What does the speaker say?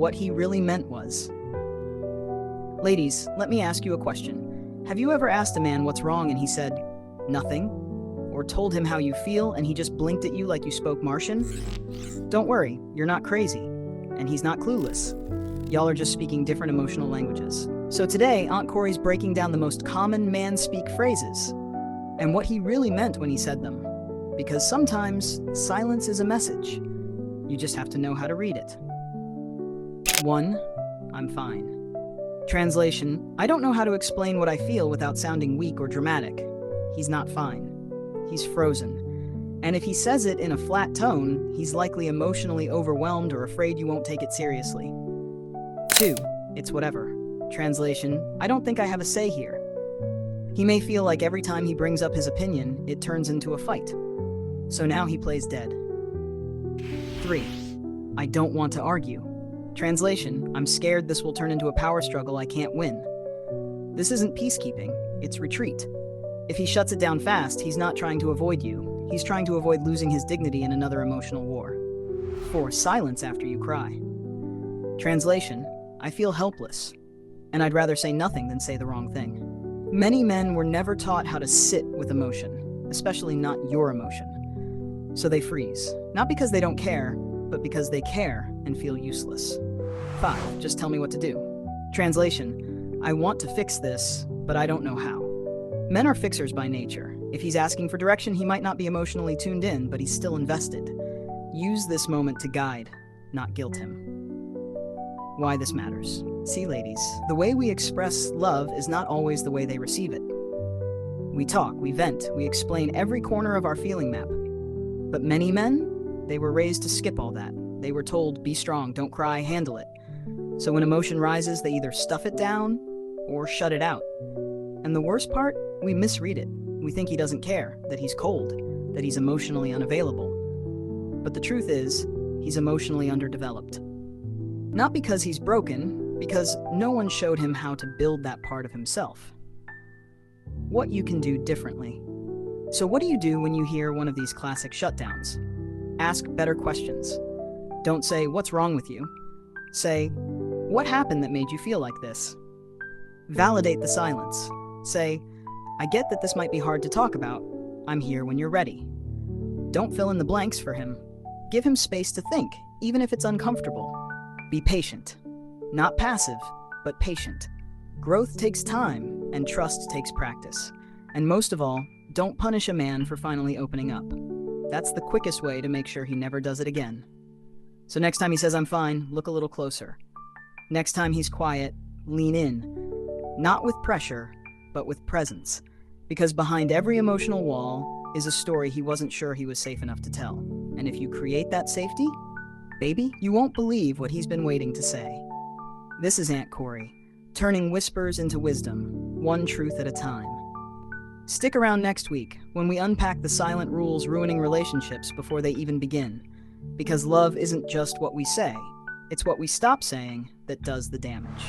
what he really meant was. Ladies, let me ask you a question. Have you ever asked a man what's wrong and he said, nothing? Or told him how you feel and he just blinked at you like you spoke Martian? Don't worry, you're not crazy. And he's not clueless. Y'all are just speaking different emotional languages. So today, Aunt Corrie's breaking down the most common man-speak phrases and what he really meant when he said them. Because sometimes, silence is a message. You just have to know how to read it. 1. I'm fine. Translation, I don't know how to explain what I feel without sounding weak or dramatic. He's not fine. He's frozen. And if he says it in a flat tone, he's likely emotionally overwhelmed or afraid you won't take it seriously. 2. It's whatever. Translation, I don't think I have a say here. He may feel like every time he brings up his opinion, it turns into a fight. So now he plays dead. 3. I don't want to argue. Translation, I'm scared this will turn into a power struggle I can't win. This isn't peacekeeping, it's retreat. If he shuts it down fast, he's not trying to avoid you. He's trying to avoid losing his dignity in another emotional war. 4. Silence after you cry. Translation, I feel helpless, and I'd rather say nothing than say the wrong thing. Many men were never taught how to sit with emotion, especially not your emotion. So they freeze, not because they don't care, but because they care and feel useless. 5. Just tell me what to do. Translation, I want to fix this, but I don't know how. Men are fixers by nature. If he's asking for direction, he might not be emotionally tuned in, but he's still invested. Use this moment to guide, not guilt him. Why this matters. See, ladies, the way we express love is not always the way they receive it. We talk, we vent, we explain every corner of our feeling map. But many men, they were raised to skip all that. They were told, be strong, don't cry, handle it. So when emotion rises, they either stuff it down or shut it out. And the worst part, we misread it. We think he doesn't care, that he's cold, that he's emotionally unavailable. But the truth is, he's emotionally underdeveloped. Not because he's broken, because no one showed him how to build that part of himself. What you can do differently. So what do you do when you hear one of these classic shutdowns? Ask better questions. Don't say, what's wrong with you? Say, what happened that made you feel like this? Validate the silence. Say, I get that this might be hard to talk about. I'm here when you're ready. Don't fill in the blanks for him. Give him space to think, even if it's uncomfortable. Be patient. Not passive, but patient. Growth takes time, and trust takes practice. And most of all, don't punish a man for finally opening up. That's the quickest way to make sure he never does it again. So next time he says, I'm fine, look a little closer. Next time he's quiet, lean in. Not with pressure, but with presence. Because behind every emotional wall is a story he wasn't sure he was safe enough to tell. And if you create that safety, baby, you won't believe what he's been waiting to say. This is Aunt Corrie, turning whispers into wisdom, one truth at a time. Stick around next week when we unpack the silent rules ruining relationships before they even begin. Because love isn't just what we say, it's what we stop saying that does the damage.